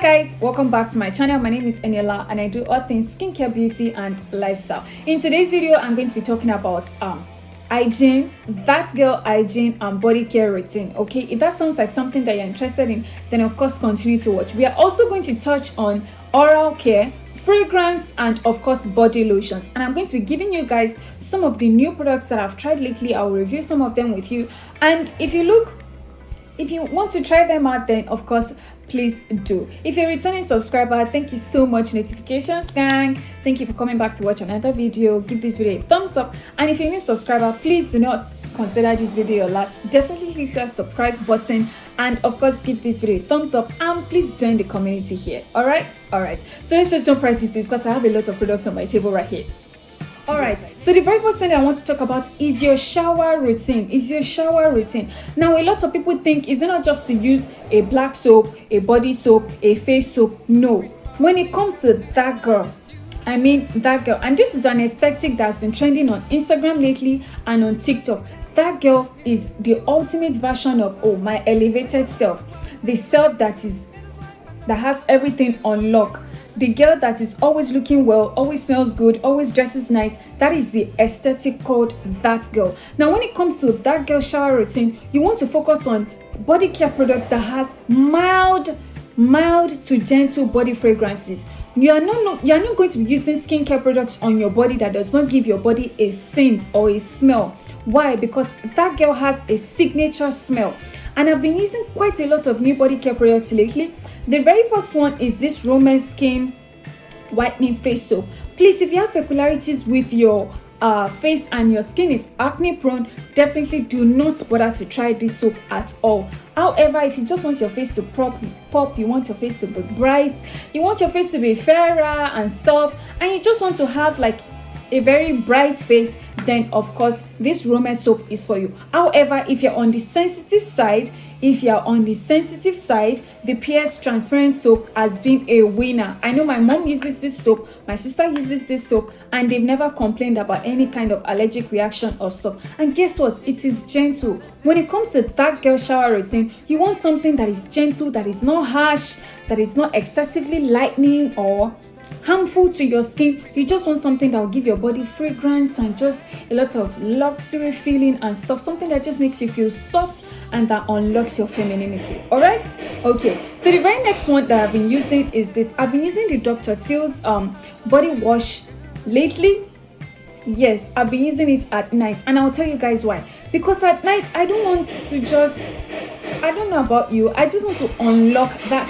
Guys, welcome back to my channel. My name is Eniola and I do all things skincare, beauty and lifestyle. In today's video, I'm going to be talking about hygiene, that girl hygiene and body care routine. Okay, if that sounds like something that you're interested in, then of course continue to watch. We are also going to touch on oral care, fragrance and of course body lotions, and I'm going to be giving you guys some of the new products that I've tried lately. I'll review some of them with you, and if you want to try them out, then of course please do. If you're a returning subscriber, thank you so much. Notifications gang, thank you for coming back to watch another video. Give this video a thumbs up, and if you're a new subscriber, please do not consider this video your last. Definitely click that subscribe button, and of course give this video a thumbs up, and please join the community here. All right, so let's just jump right into it because I have a lot of products on my table right here. Alright, so the very first thing I want to talk about is your shower routine. Now, a lot of people think, is it not just to use a black soap, a body soap, a face soap? No. When it comes to that girl, and this is an aesthetic that's been trending on Instagram lately and on TikTok. That girl is the ultimate version of my elevated self. The self that has everything on lock. The girl that is always looking well, always smells good, always dresses nice. That is the aesthetic called that girl. Now, when it comes to that girl shower routine, you want to focus on body care products that has mild to gentle body fragrances. You are not going to be using skincare products on your body that does not give your body a scent or a smell. Why? Because that girl has a signature smell. And I've been using quite a lot of new body care products lately. The very first one is this Rhome skin whitening face soap. Please, if you have peculiarities with your face and your skin is acne prone, definitely do not bother to try this soap at all. However, if you just want your face to pop, you want your face to be bright, you want your face to be fairer and stuff, and you just want to have like a very bright face, then of course this Rhome soap is for you. However, if you're on the sensitive side, the Pears transparent soap has been a winner. I know my mom uses this soap, my sister uses this soap, and they've never complained about any kind of allergic reaction or stuff. And guess what? It is gentle. When it comes to that girl shower routine, you want something that is gentle, that is not harsh, that is not excessively lightening or harmful to your skin. You just want something that will give your body fragrance and just a lot of luxury feeling and stuff, something that just makes you feel soft and that unlocks your femininity. All right, okay, so the very next one that I've been using is this. I've been using the Dr. Teal's body wash lately. Yes, I've been using it at night, and I'll tell you guys why. Because at night I don't want to just, I don't know about you, I just want to unlock that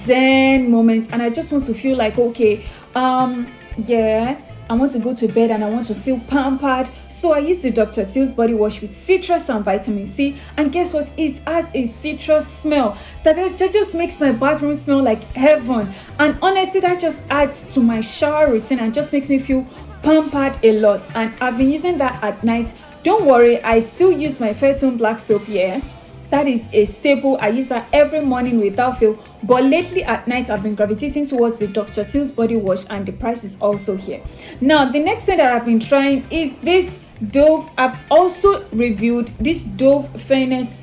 zen moment, and I just want to feel like, okay, I want to go to bed and I want to feel pampered. So I use the Dr. Teal's body wash with citrus and vitamin C, and guess what? It has a citrus smell that just makes my bathroom smell like heaven. And honestly, that just adds to my shower routine and just makes me feel pampered a lot. And I've been using that at night. Don't worry, I still use my Fairtone black soap here. That is a staple. I use that every morning without fail. But lately at night, I've been gravitating towards the Dr. Teal's body wash, and the price is also here. Now, the next thing that I've been trying is this Dove. I've also reviewed this Dove Fairness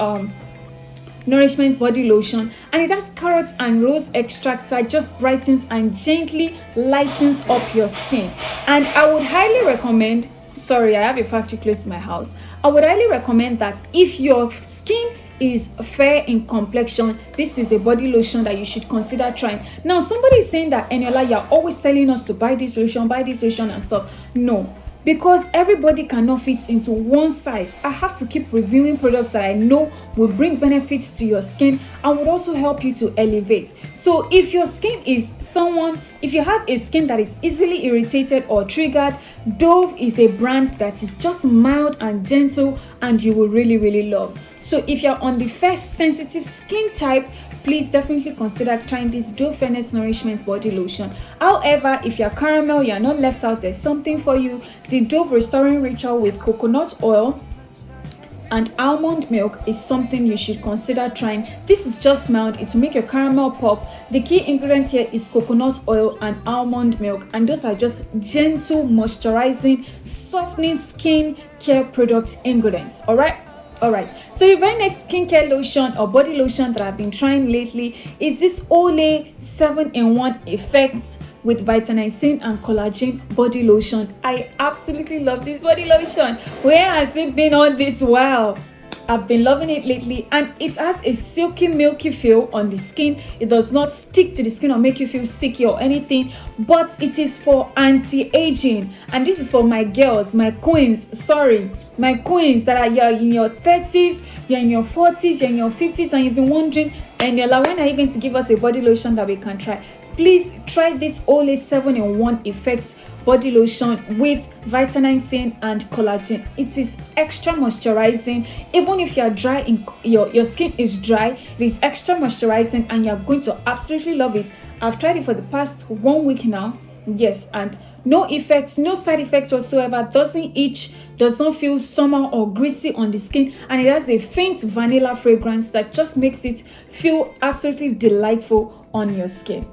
Nourishment body lotion, and it has carrots and rose extracts that just brightens and gently lightens up your skin. And I would highly recommend, sorry, I have a factory close to my house. I would highly recommend that if your skin is fair in complexion, this is a body lotion that you should consider trying. Now, somebody is saying that, Eniola, you're always telling us to buy this lotion and stuff. No, because everybody cannot fit into one size. I have to keep reviewing products that I know will bring benefits to your skin and would also help you to elevate. So if your skin is if you have a skin that is easily irritated or triggered, Dove is a brand that is just mild and gentle and you will really love. So if you're on the first sensitive skin type, please definitely consider trying this Dove Fairness Nourishment body lotion. However, if you're caramel, you're not left out, there's something for you. The Dove Restoring Ritual with coconut oil and almond milk is something you should consider trying. This is just mild, it will make your caramel pop. The key ingredient here is coconut oil and almond milk, and those are just gentle, moisturizing, softening skin care product ingredients. All right, Alright, so the very next skincare lotion or body lotion that I've been trying lately is this Olay 7-in-1 Effects with vitamin C and collagen body lotion. I absolutely love this body lotion. Where has it been all this while? I've been loving it lately, and it has a silky milky feel on the skin. It does not stick to the skin or make you feel sticky or anything, but it is for anti-aging, and this is for my girls, my queens that are, you're in your 30s, you're in your 40s, you're in your 50s, and you've been wondering, and you're like, when are you going to give us a body lotion that we can try? Please try this Olay 7-in-1 Effects body lotion with vitamin C and collagen. It is extra moisturizing. Even if you're dry, your skin is dry, it is extra moisturizing, and you're going to absolutely love it. I've tried it for the past 1 week now. Yes, and no effects, no side effects whatsoever. Doesn't itch, does not feel summer or greasy on the skin, and it has a faint vanilla fragrance that just makes it feel absolutely delightful on your skin.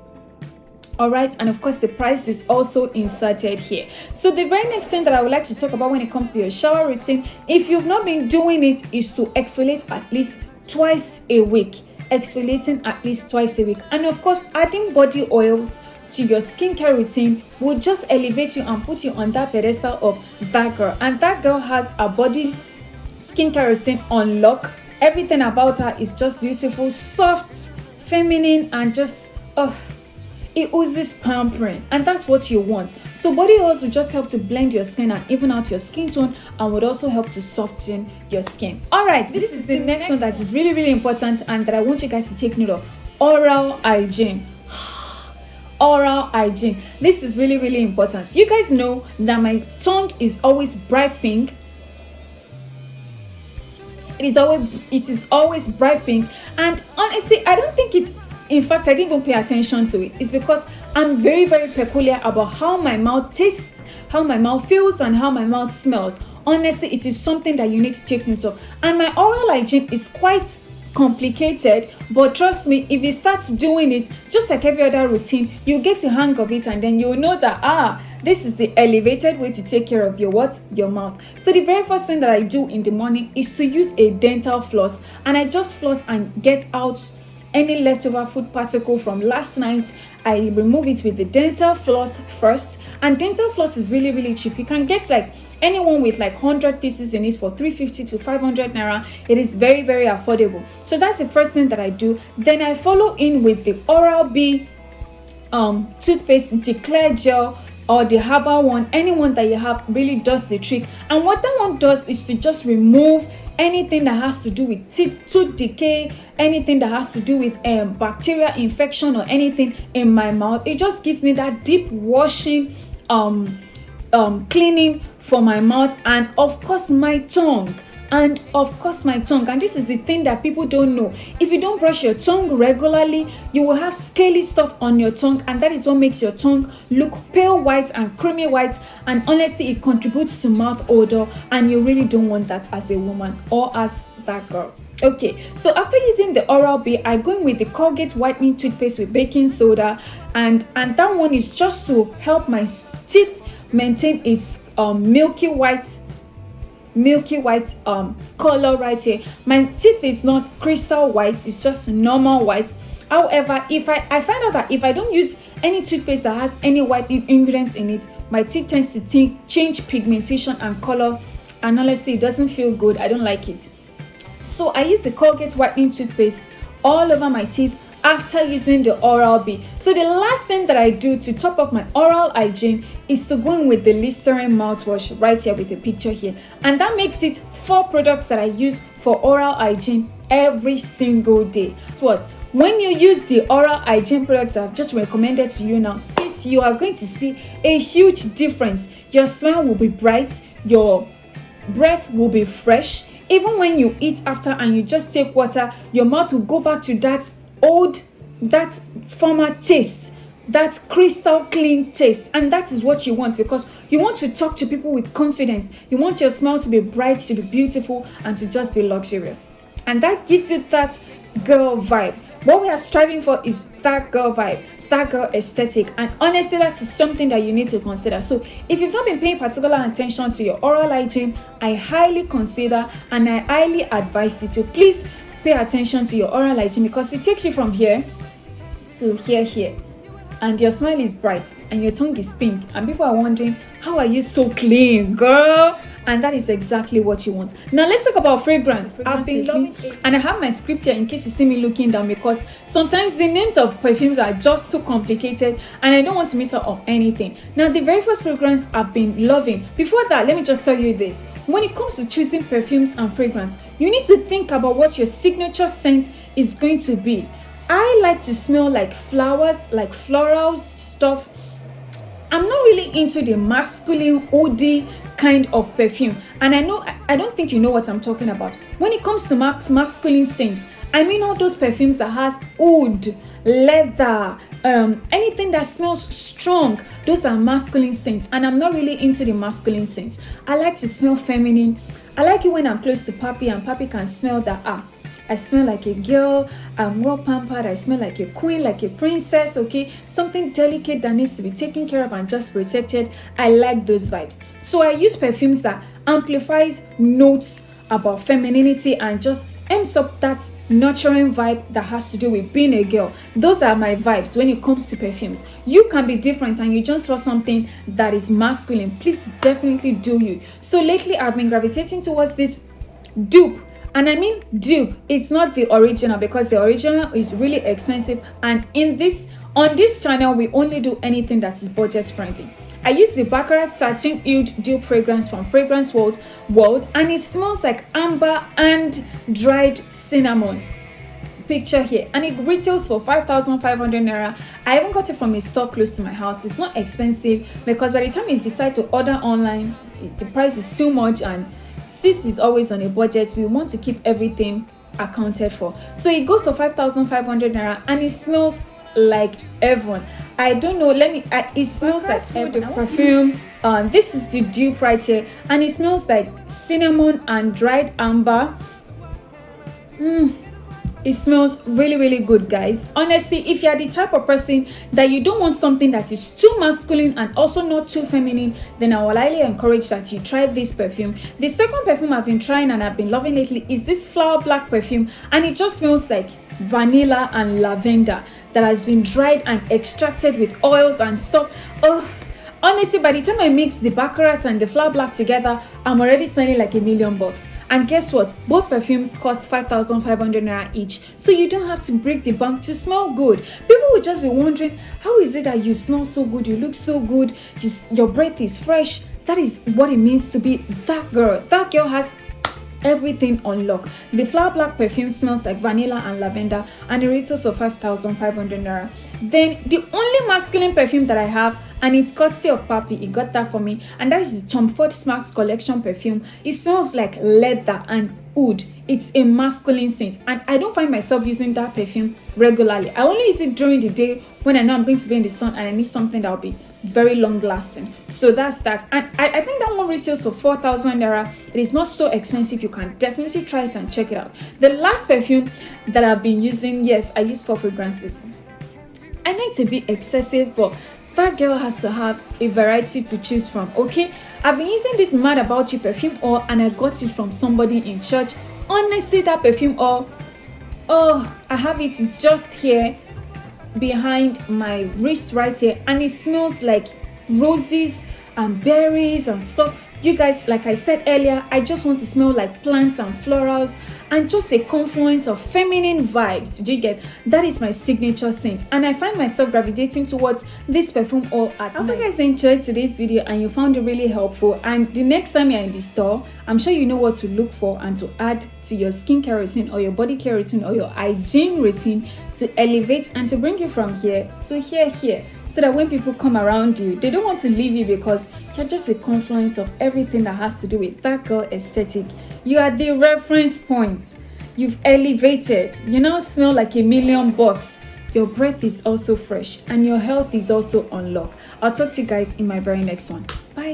Alright, and of course the price is also inserted here. So the very next thing that I would like to talk about when it comes to your shower routine, if you've not been doing it, is to exfoliate at least twice a week. Exfoliating at least twice a week. And of course, adding body oils to your skincare routine will just elevate you and put you on that pedestal of that girl. And that girl has a body skincare routine on lock. Everything about her is just beautiful, soft, feminine, and just it oozes pampering, and that's what you want. So body oils will just help to blend your skin and even out your skin tone, and would also help to soften your skin. All right, this is the next one that is really, really important, and that I want you guys to take note of. Oral hygiene. Oral hygiene. This is really, really important. You guys know that my tongue is always bright pink. It is always bright pink, and honestly, I don't think it's, in fact, I didn't even pay attention to it. It's because I'm very, very peculiar about how my mouth tastes, how my mouth feels, and how my mouth smells. Honestly, it is something that you need to take note of. And my oral hygiene is quite complicated, but trust me, if you start doing it, just like every other routine, you get the hang of it, and then you'll know that, this is the elevated way to take care of your mouth. So the very first thing that I do in the morning is to use a dental floss, and I just floss and get out any leftover food particle from last night. I remove it with the dental floss first, and dental floss is really, really cheap. You can get like anyone with like 100 pieces in it for 350 to 500 naira. It is very, very affordable. So that's the first thing that I do. Then I follow in with the Oral-B toothpaste, the clear gel, or the herbal one. Anyone that you have really does the trick. And what that one does is to just remove anything that has to do with tooth decay, anything that has to do with bacterial infection or anything in my mouth. It just gives me that deep washing cleaning for my mouth, and of course my tongue. And this is the thing that people don't know. If you don't brush your tongue regularly, you will have scaly stuff on your tongue, and that is what makes your tongue look pale white and creamy white, and honestly it contributes to mouth odor, and you really don't want that as a woman or as that girl. Okay, so after using the Oral-B, I go in with the Colgate whitening toothpaste with baking soda, and that one is just to help my teeth maintain its milky white color right here. My teeth is not crystal white, it's just normal white. However, if I find out that if I don't use any toothpaste that has any whitening ingredients in it, my teeth tends to change pigmentation and color, and honestly it doesn't feel good. I don't like it. So I use the Colgate whitening toothpaste all over my teeth after using the Oral-B. So the last thing that I do to top up my oral hygiene is to go in with the Listerine mouthwash right here with the picture here, and that makes it 4 products that I use for oral hygiene every single day. So when you use the oral hygiene products that I've just recommended to you now, sis, you are going to see a huge difference. Your smile will be bright, your breath will be fresh. Even when you eat after and you just take water, your mouth will go back to that former taste, that crystal clean taste. And that is what you want, because you want to talk to people with confidence. You want your smile to be bright, to be beautiful, and to just be luxurious. And that gives it that girl vibe. What we are striving for is that girl vibe. that girl aesthetic. And honestly, that is something that you need to consider. So if you've not been paying particular attention to your oral hygiene, I highly consider and I highly advise you to please pay attention to your oral hygiene, because it takes you from here to here, and your smile is bright and your tongue is pink and people are wondering, how are you so clean, girl? And that is exactly what you want. Now let's talk about fragrance. I've been loving it, and I have my script here in case you see me looking down, because sometimes the names of perfumes are just too complicated and I don't want to miss out on anything. Now the very first fragrance I've been loving, before that let me just tell you this: when it comes to choosing perfumes and fragrance, you need to think about what your signature scent is going to be. I like to smell like flowers, like floral stuff. I'm not really into the masculine woody kind of perfume, and I don't think you know what I'm talking about. When it comes to masculine scents, I mean all those perfumes that has wood, leather, anything that smells strong, those are masculine scents, and I'm not really into the masculine scents. I like to smell feminine. I like it when I'm close to Papi and Papi can smell that I smell like a girl, I'm well pampered, I smell like a queen, like a princess, okay? Something delicate that needs to be taken care of and just protected. I like those vibes. So I use perfumes that amplifies notes about femininity and just amps up that nurturing vibe that has to do with being a girl. Those are my vibes when it comes to perfumes. You can be different and you just want something that is masculine. Please definitely do you. So lately I've been gravitating towards this dupe. And I mean dupe, it's not the original, because the original is really expensive, and on this channel we only do anything that is budget friendly. I use the Baccarat Satin Oud Dupe fragrance from Fragrance World, and it smells like amber and dried cinnamon. Picture here, and it retails for 5,500 naira. I even got it from a store close to my house. It's not expensive, because by the time you decide to order online, the price is too much, and sis is always on a budget. We want to keep everything accounted for. So it goes for 5,500 naira, and it smells like heaven. I don't know, it smells like the perfume. This is the dupe right here, and it smells like cinnamon and dried amber. It smells really, really good, guys. Honestly, if you're the type of person that you don't want something that is too masculine and also not too feminine, then I will highly encourage that you try this perfume. The second perfume I've been trying and I've been loving lately is this flower black perfume, and it just smells like vanilla and lavender that has been dried and extracted with oils and stuff. Honestly, by the time I mix the Baccarat and the flower black together, I'm already spending like $1 million. And guess what? Both perfumes cost 5,500 naira each. So you don't have to break the bank to smell good. People will just be wondering, how is it that you smell so good? You look so good. Your breath is fresh. That is what it means to be that girl. That girl has everything on lock. The flower black perfume smells like vanilla and lavender, and it retails for 5,500 naira. Then the only masculine perfume that I have, and it's courtesy of Papi, he got that for me, and that is the Tom Ford Smart Collection perfume. It smells like leather and wood. It's a masculine scent, and I don't find myself using that perfume regularly. I only use it during the day when I know I'm going to be in the sun and I need something that will be very long lasting. So that's that, and I think that one retails for 4,000 naira. It is not so expensive. You can definitely try it and check it out. The last perfume that I've been using, yes, I use 4 fragrances. I know it's a bit excessive, but that girl has to have a variety to choose from, okay? I've been using this Mad About You perfume oil, and I got it from somebody in church. Honestly, that perfume oil, I have it just here behind my wrist right here, and it smells like roses and berries and stuff. You guys, like I said earlier, I just want to smell like plants and florals and just a confluence of feminine vibes. Do you get? That is my signature scent, and I find myself gravitating towards this perfume oil at night. I hope you guys enjoyed today's video and you found it really helpful, and the next time you're in the store, I'm sure you know what to look for and to add to your skincare routine or your body care routine or your hygiene routine to elevate and to bring you from here to here. So that when people come around you, they don't want to leave you because you're just a confluence of everything that has to do with that girl aesthetic. You are the reference point. You've elevated. You now smell like $1 million. Your breath is also fresh and your health is also on lock. I'll talk to you guys in my very next one. Bye.